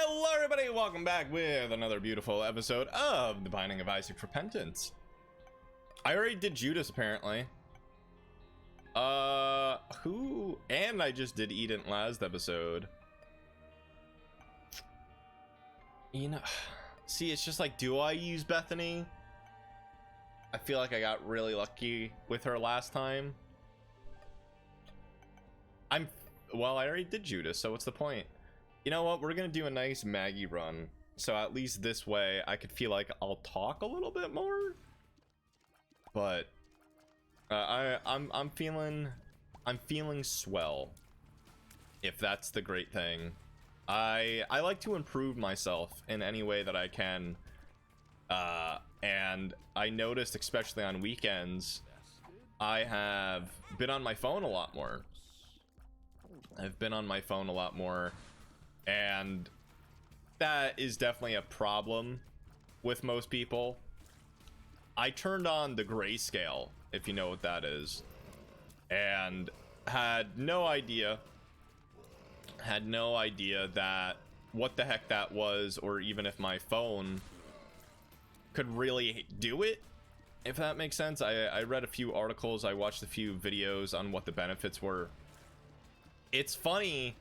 Hello everybody, welcome back with another beautiful episode of The Binding of Isaac Repentance. I already did Judas apparently. Who? And I just did Eden last episode. You know, see, it's just like, do I use Bethany? I feel like I got really lucky with her last time. Well, I already did Judas, so what's the point? You know what? We're gonna do a nice Maggie run, so at least this way I could feel like I'll talk a little bit more. But I'm feeling swell, if that's the great thing. I like to improve myself in any way that I can, and I noticed, especially on weekends, I have been on my phone a lot more. And that is definitely a problem with most people. I turned on the grayscale, if you know what that is, and had no idea that what the heck that was, or even if my phone could really do it, if that makes sense. I read a few articles, I watched a few videos on what the benefits were. It's funny,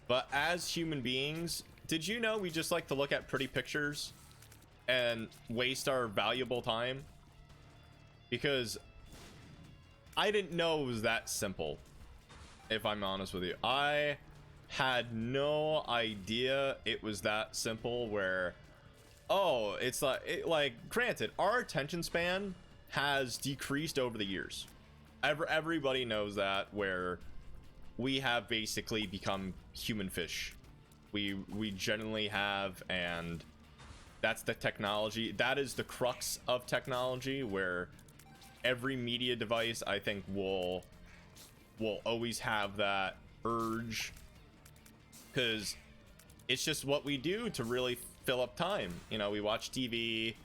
but as human beings, did you know we just like to look at pretty pictures and waste our valuable time? Because I didn't know it was that simple, if I'm honest with you. I had no idea it was that simple where, oh, it's like, granted, our attention span has decreased over the years. Everybody knows that, where we have basically become human fish. We generally have, and that's the technology. That is the crux of technology, where every media device, I think, will always have that urge, because it's just what we do to really fill up time. You know, we watch TV,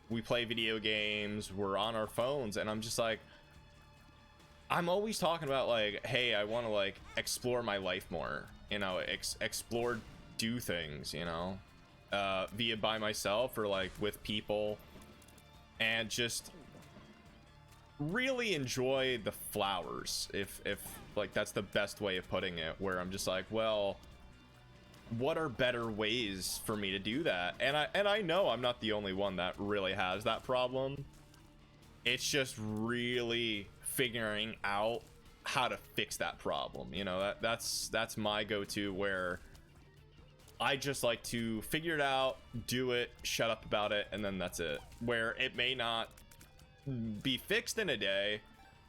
we play video games, we're on our phones, and I'm just like, I'm always talking about, like, hey, I want to, like, explore my life more, you know, explore, do things, you know, be it by myself or, like, with people, and just really enjoy the flowers, if like, that's the best way of putting it, where I'm just like, well, what are better ways for me to do that? And I know I'm not the only one that really has that problem. It's just really figuring out how to fix that problem, you know. That's my go-to, where I just like to figure it out, do it, shut up about it, and then that's it. Where it may not be fixed in a day,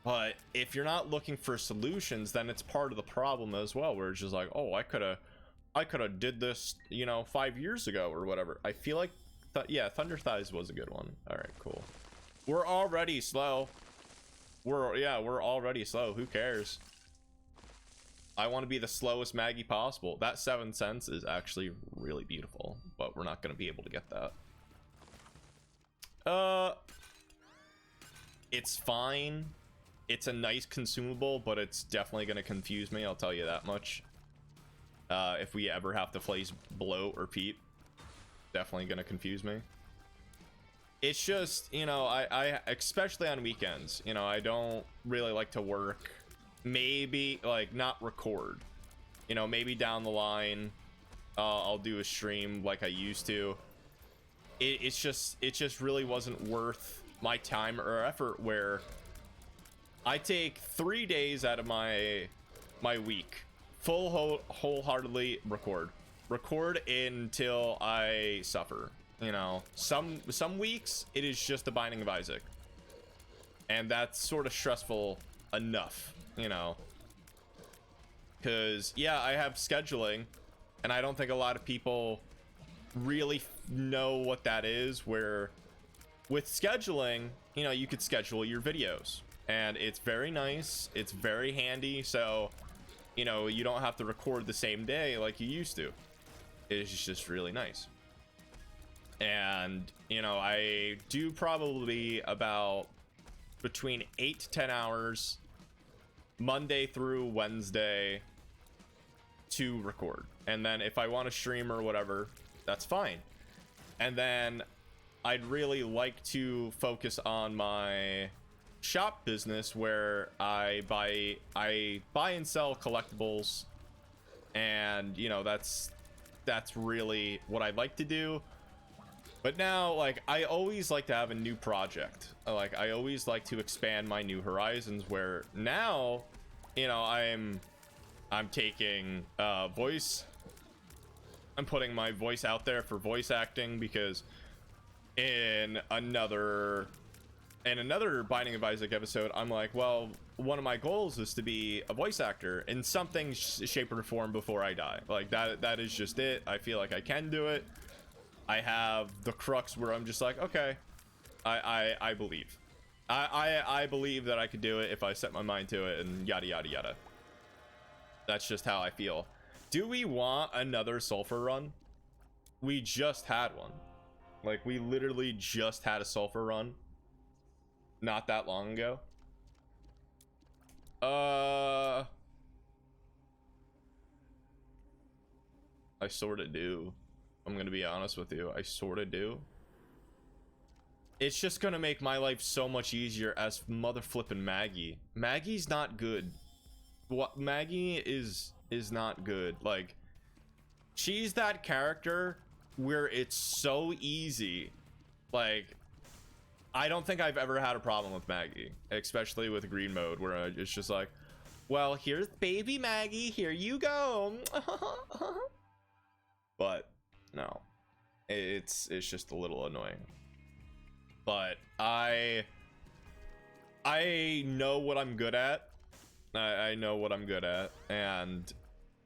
but if you're not looking for solutions, then it's part of the problem as well, where it's just like, oh, I could have did this, you know, 5 years ago or whatever. I feel like yeah, Thunder Thighs was a good one. All right, cool. We're already slow. We're already slow. Who cares? I want to be the slowest Maggie possible. That 7 cents is actually really beautiful, but we're not going to be able to get that. It's fine. It's a nice consumable, but it's definitely going to confuse me, I'll tell you that much. If we ever have to place bloat or peep, definitely going to confuse me. It's just, you know, I especially on weekends, you know, I don't really like to work. Maybe, like, not record. You know, maybe down the line, I'll do a stream like I used to. It just really wasn't worth my time or effort, where I take 3 days out of my week, wholeheartedly record until I suffer. You know, some weeks it is just the Binding of Isaac, and that's sort of stressful enough, you know, because yeah, I have scheduling, and I don't think a lot of people really know what that is, where with scheduling, you know, you could schedule your videos, and it's very nice, it's very handy, so, you know, you don't have to record the same day like you used to. It's just really nice. And, you know, I do probably about between 8 to 10 hours Monday through Wednesday, to record. And then if I want to stream or whatever, that's fine. And then I'd really like to focus on my shop business, where I buy and sell collectibles, and you know, that's really what I'd like to do. But now, like, I always like to have a new project. Like, I always like to expand my new horizons, where now, you know, I'm taking voice. I'm putting my voice out there for voice acting, because in another Binding of Isaac episode, I'm like, well, one of my goals is to be a voice actor in something shape or form before I die. Like, that is just it. I feel like I can do it. I have the crux where I'm just like, okay, I believe. I believe that I could do it if I set my mind to it, and yada yada yada. That's just how I feel. Do we want another sulfur run? We just had one. Like, we literally just had a sulfur run not that long ago. I sort of do. I'm gonna be honest with you. I sort of do. It's just gonna make my life so much easier as mother flippin' Maggie. Maggie's not good. What Maggie is not good. Like, she's that character where it's so easy. Like, I don't think I've ever had a problem with Maggie, especially with green mode, where it's just like, well, here's baby Maggie, here you go. But no, it's just a little annoying. But I know what I'm good at. I know what I'm good at, and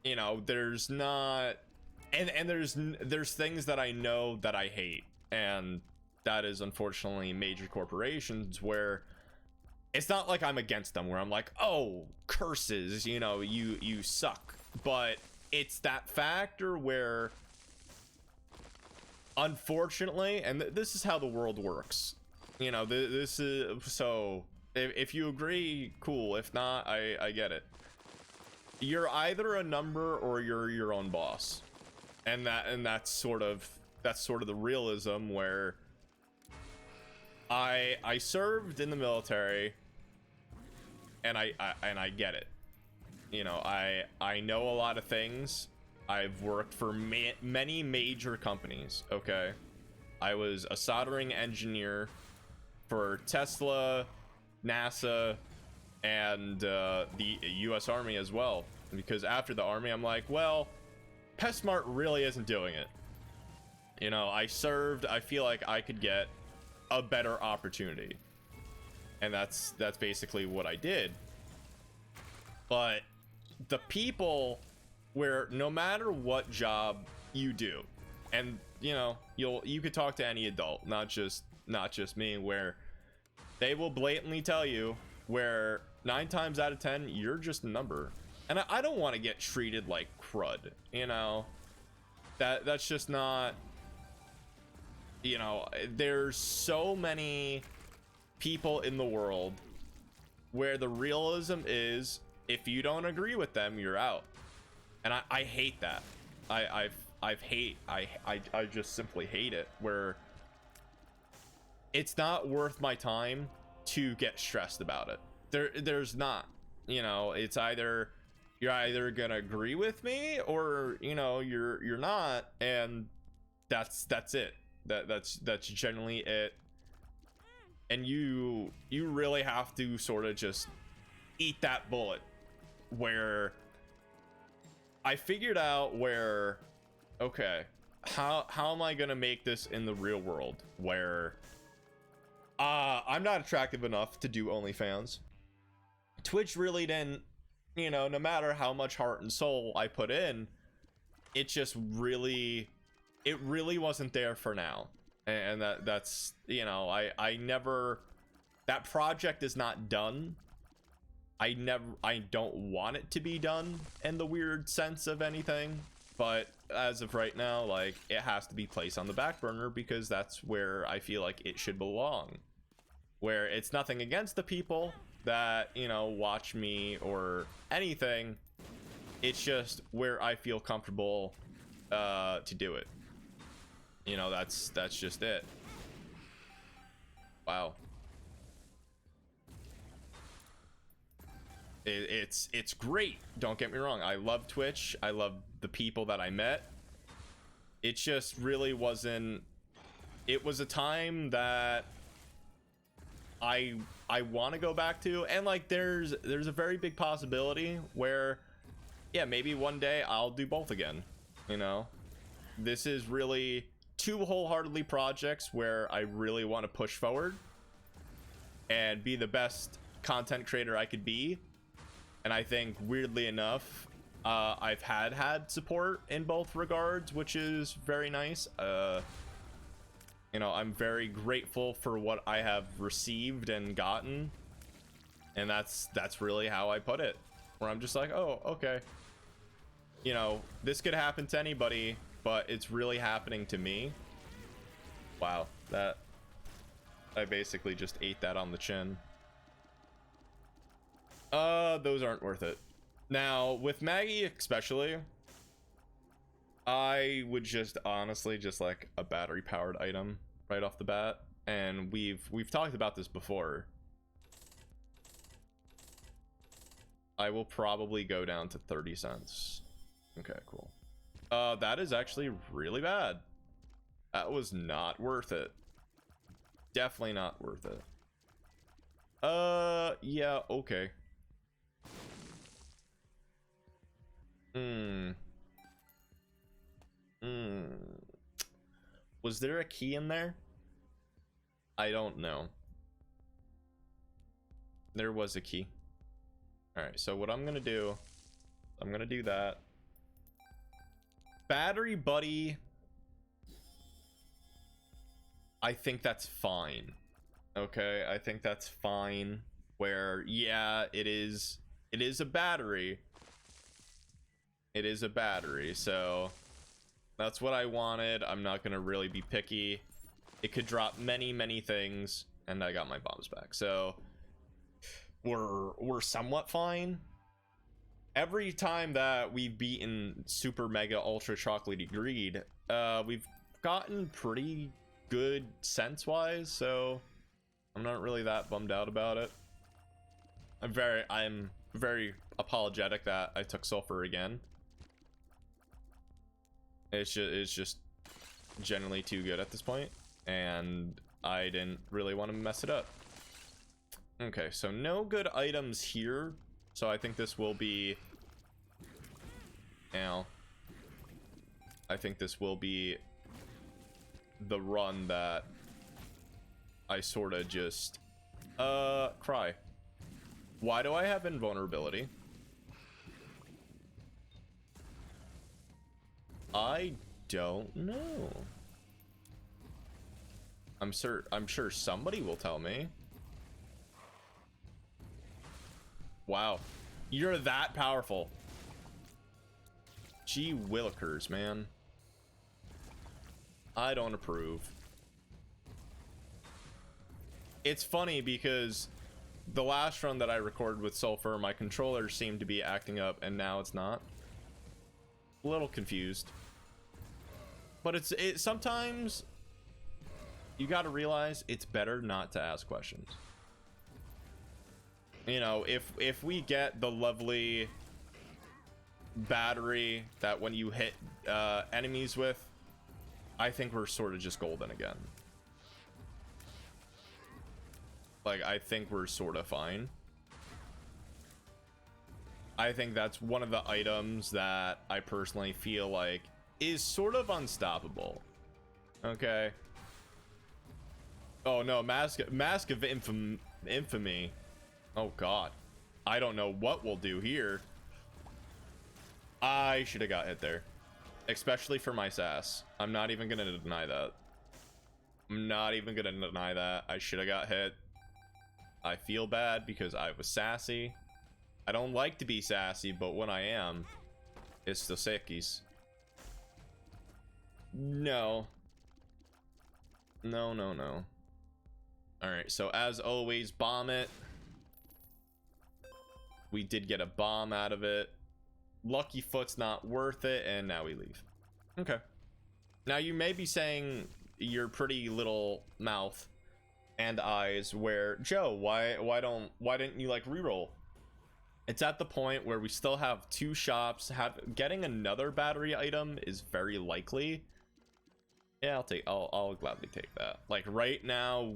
you know, there's not, and there's things that I know that I hate, and that is unfortunately major corporations, where it's not like I'm against them, where I'm like, oh, curses, you know, you suck. But it's that factor where, unfortunately, and this is how the world works, you know, this is, so if you agree, cool. If not, I get it. You're either a number or you're your own boss, and that's sort of the realism, where I served in the military, and I get it. You know, I know a lot of things. I've worked for many major companies. Okay, I was a soldering engineer for Tesla, NASA, and the U.S. Army as well. Because after the Army, I'm like, well, PetSmart really isn't doing it. You know, I served. I feel like I could get a better opportunity, and that's basically what I did. But the people, where no matter what job you do, and you know, you could talk to any adult, not just me, where they will blatantly tell you, where 9 times out of 10 you're just a number. And I don't want to get treated like crud, you know. That's just not, you know, there's so many people in the world where the realism is, if you don't agree with them, you're out. And I hate that. I just simply hate it, where it's not worth my time to get stressed about it. There's not, you know, it's either you're either gonna agree with me, or you know, you're not, and that's it. That's generally it. And you really have to sort of just eat that bullet, where I figured out where, okay, how am I gonna make this in the real world, where I'm not attractive enough to do OnlyFans. Twitch really didn't, you know, no matter how much heart and soul I put in, it really wasn't there for now. And that's, you know, I never, that project is not done. I don't want it to be done in the weird sense of anything, but as of right now, like, it has to be placed on the back burner, because that's where I feel like it should belong. Where it's nothing against the people that, you know, watch me or anything. It's just where I feel comfortable to do it. You know, that's just it. Wow. It's great. Don't get me wrong. I love Twitch. I love the people that I met. It just really wasn't. It was a time that I want to go back to, and like there's a very big possibility where, yeah, maybe one day I'll do both again. You know, this is really two wholeheartedly projects where I really want to push forward and be the best content creator I could be. And I think, weirdly enough, I've had support in both regards, which is very nice. You know, I'm very grateful for what I have received and gotten, and that's really how I put it. Where I'm just like, oh, okay. You know, this could happen to anybody, but it's really happening to me. Wow, that I basically just ate that on the chin. Those aren't worth it. Now, with Maggie especially, I would just honestly just like a battery powered item right off the bat. And we've talked about this before. I will probably go down to 30 cents. Okay, cool. That is actually really bad. That was not worth it. Definitely not worth it. Yeah, okay. Was there a key in there? I don't know. There was a key. Alright, so what I'm gonna do, I'm gonna do that. Battery buddy, I think that's fine. Okay, I think that's fine. Where, yeah, it is a battery. It is a battery, so that's what I wanted. I'm not gonna really be picky. It could drop many things, and I got my bombs back, so we're somewhat fine. Every time that we've beaten super mega ultra chocolatey greed, we've gotten pretty good sense wise, so I'm not really that bummed out about it. I'm very apologetic that I took sulfur again. It's just generally too good at this point, and I didn't really want to mess it up. Okay, so no good items here, so I think this will be, now I think this will be the run that I sort of just cry. Why do I have invulnerability? I don't know. I'm sure somebody will tell me. Wow, you're that powerful. Gee willikers, man. I don't approve. It's funny because the last run that I recorded with sulfur, my controller seemed to be acting up, and now it's not. A little confused. But it sometimes you got to realize it's better not to ask questions. You know, if we get the lovely battery that when you hit enemies with, I think we're sort of just golden again. Like, I think we're sort of fine. I think that's one of the items that I personally feel like is sort of unstoppable. Okay. Oh no, mask of infamy. Oh god, I don't know what we'll do here. I should have got hit there, especially for my sass. I'm not even gonna deny that. I'm not even gonna deny that. I should have got hit. I feel bad because I was sassy. I don't like to be sassy, but when I am, it's the sickies. No. No. Alright, so as always, bomb it. We did get a bomb out of it. Lucky Foot's not worth it, and now we leave. Okay. Now you may be saying your pretty little mouth and eyes where, Joe, why didn't you like reroll? It's at the point where we still have 2 shops. Getting another battery item is very likely. Yeah, I'll gladly take that. Like right now,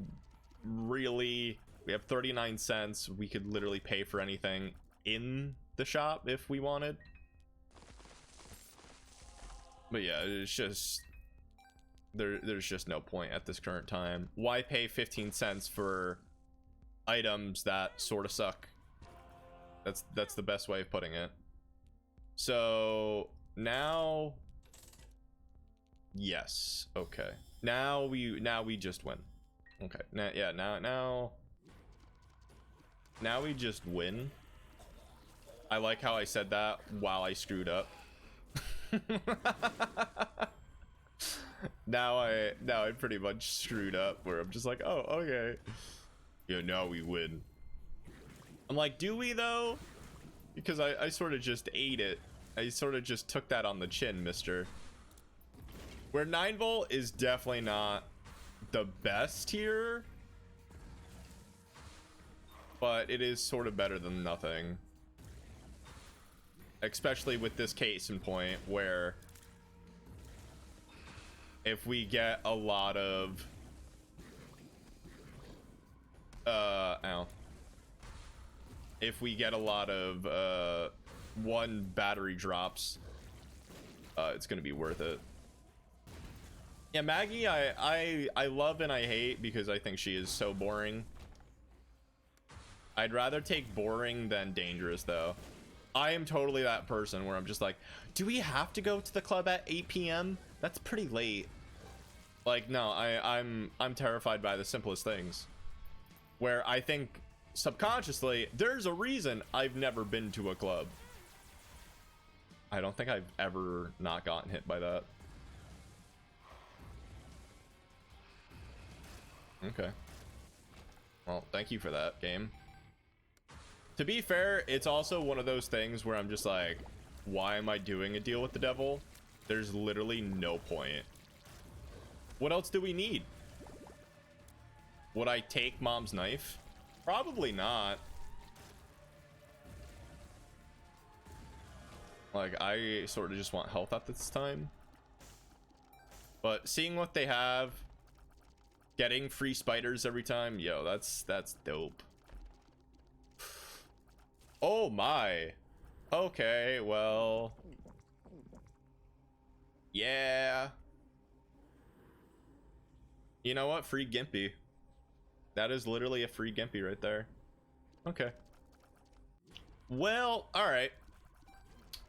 really, we have 39 cents. We could literally pay for anything in the shop if we wanted. But yeah, it's just there's just no point at this current time. Why pay 15 cents for items that sort of suck? That's the best way of putting it. So now, yes, okay. Now we just win. Okay. Now we just win. I like how I said that while I screwed up. now I pretty much screwed up where I'm just like, oh, okay. Yeah, now we win. I'm like, do we though? Because I sort of just ate it. I sort of just took that on the chin, mister. Where 9 volt is definitely not the best here, but it is sort of better than nothing. Especially with this case in point where if we get a lot of if we get a lot of 1 battery drops, it's gonna be worth it. Yeah, Maggie, I love and I hate because I think she is so boring. I'd rather take boring than dangerous though. I am totally that person where I'm just like, do we have to go to the club at 8 p.m? That's pretty late. Like, no, I'm terrified by the simplest things. Where I think subconsciously, there's a reason I've never been to a club. I don't think I've ever not gotten hit by that. Okay. Well, thank you for that, game. To be fair, it's also one of those things where I'm just like, why am I doing a deal with the devil? There's literally no point. What else do we need? Would I take mom's knife? Probably not. Like, I sort of just want health at this time. But seeing what they have, getting free spiders every time, yo, that's dope. Oh my. Okay, well. Yeah. You know what? Free Gimpy. That is literally a free Gimpy right there. Okay. Well, alright.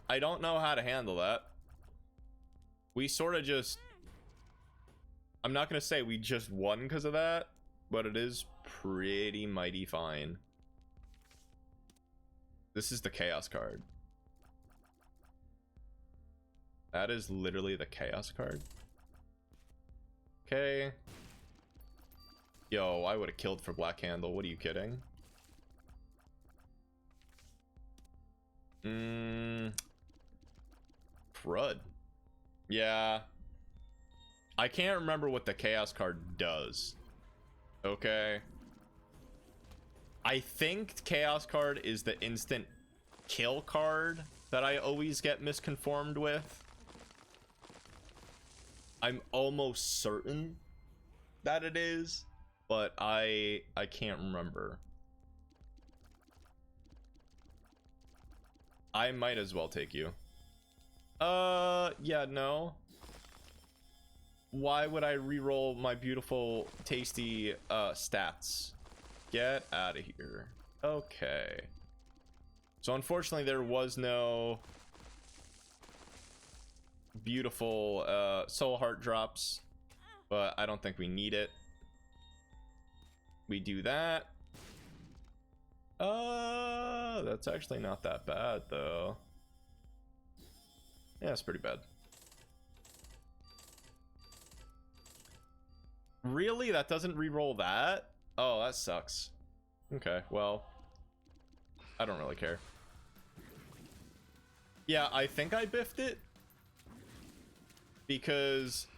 I don't know how to handle that. We sort of just... I'm not going to say we just won because of that, but it is pretty mighty fine. This is the Chaos card. That is literally the Chaos card. Okay. Yo, I would have killed for Black Handle. What are you kidding? Crud. Yeah. I can't remember what the Chaos card does. Okay. I think Chaos card is the instant kill card that I always get misconformed with. I'm almost certain that it is, but I can't remember. I might as well take you. Yeah, no. Why would I reroll my beautiful, tasty stats? Get out of here. Okay. So unfortunately, there was no beautiful soul heart drops, but I don't think we need it. We do that. That's actually not that bad though. Yeah, it's pretty bad. Really? That doesn't re-roll that? Oh, that sucks. Okay, well, I don't really care. Yeah, I think I biffed it. Because...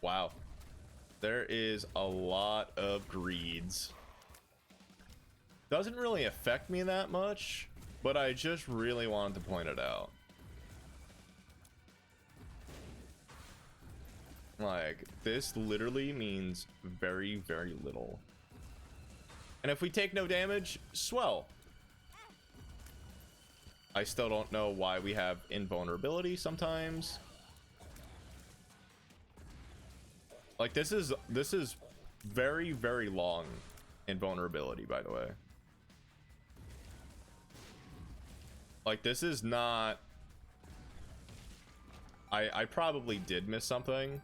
wow. There is a lot of greeds. Doesn't really affect me that much, but I just really wanted to point it out. Like, this literally means very, very little. And if we take no damage, swell. I still don't know why we have invulnerability sometimes. Like, this is very, very long invulnerability, by the way. Like, this is not... I probably did miss something.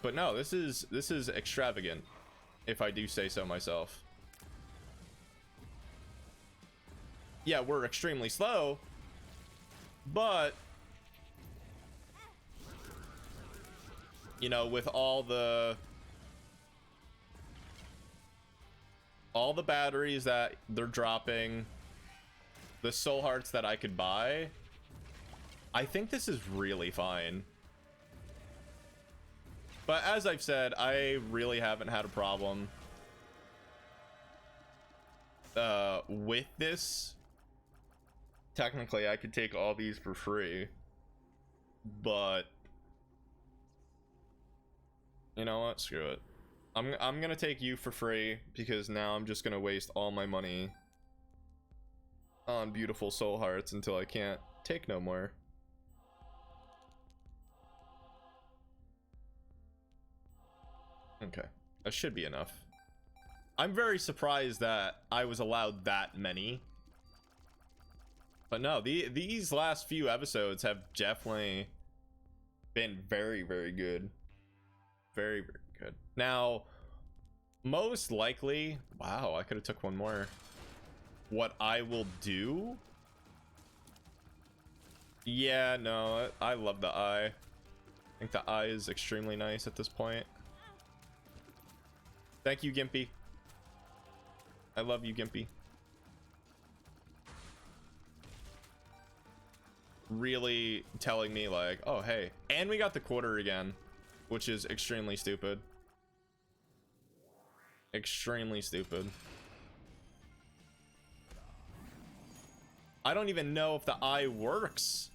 But no, this is extravagant, if I do say so myself. Yeah, we're extremely slow, but you know, with all the batteries that they're dropping, the soul hearts that I could buy, I think this is really fine. But as I've said, I really haven't had a problem with this. Technically, I could take all these for free, but you know what? Screw it. I'm gonna take you for free because now I'm just gonna waste all my money on beautiful soul hearts until I can't take no more. Okay, that should be enough. I'm very surprised that I was allowed that many. But no, these last few episodes have definitely been very, very good. Very, very good. Now, most likely... wow, I could have took one more. What I will do... yeah, no, I love the eye. I think the eye is extremely nice at this point. Thank you, Gimpy. I love you, Gimpy. Really telling me like, oh, hey. And we got the quarter again, which is extremely stupid. Extremely stupid. I don't even know if the eye works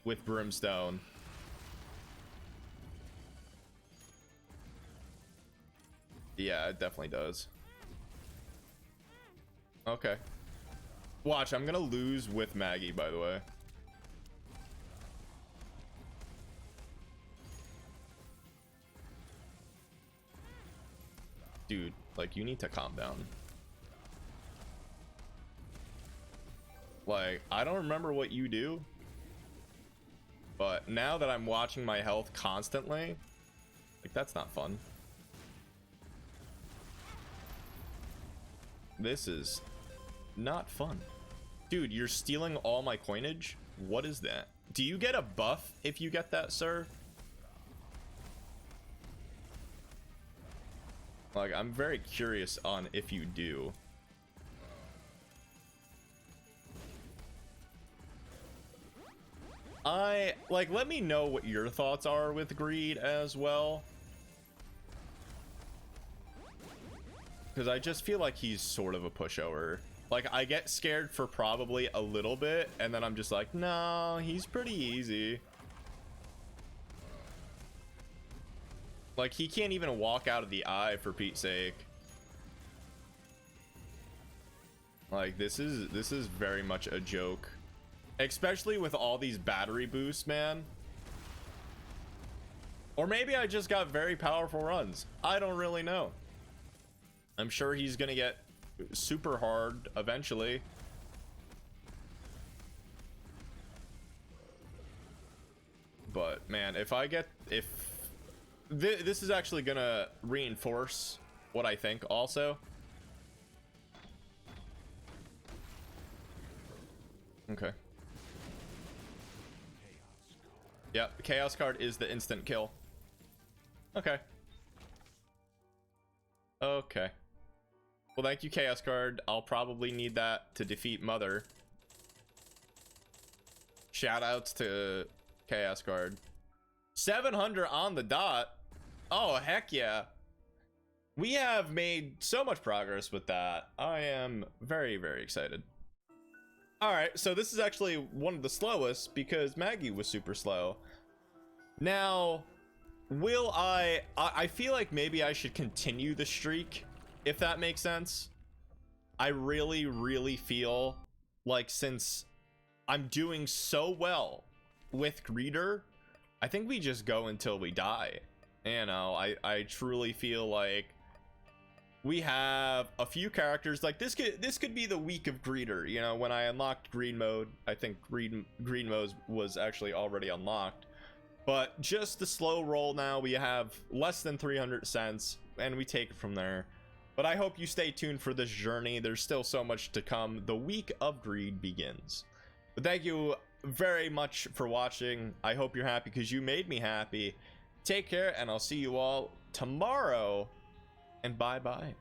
with Brimstone. Yeah, it definitely does. Okay. Watch, I'm gonna lose with Maggie, by the way. Dude, like, you need to calm down. Like, I don't remember what you do, but now that I'm watching my health constantly, like, that's not fun. This is not fun. Dude, you're stealing all my coinage? What is that? Do you get a buff if you get that, sir? Like, I'm very curious on if you do. Let me know what your thoughts are with greed as well. Because I just feel like he's sort of a pushover. Like, I get scared for probably a little bit, and then I'm just like, no, he's pretty easy. Like, he can't even walk out of the eye, for Pete's sake. Like, this is very much a joke. Especially with all these battery boosts, man. Or maybe I just got very powerful runs. I don't really know. I'm sure he's gonna get super hard eventually. But man, if this is actually gonna reinforce what I think also. Okay. Yep, the Chaos card is the instant kill. Okay. Okay. Well, thank you, Chaos Card. I'll probably need that to defeat Mother. Shoutouts to Chaos Card. 700 on the dot. Oh, heck yeah. We have made so much progress with that. I am very, very excited. All right, so this is actually one of the slowest because Maggie was super slow. Now, will I feel like maybe I should continue the streak, if that makes sense. I really, really feel like since I'm doing so well with Greeter, I think we just go until we die. You know, I truly feel like we have a few characters like this could be the week of Greeter. You know, when I unlocked green mode, I think green mode was actually already unlocked, but just the slow roll. Now we have less than 300 cents and we take it from there. But I hope you stay tuned for this journey. There's still so much to come. The week of greed begins. But thank you very much for watching. I hope you're happy because you made me happy. Take care, and I'll see you all tomorrow. And bye-bye.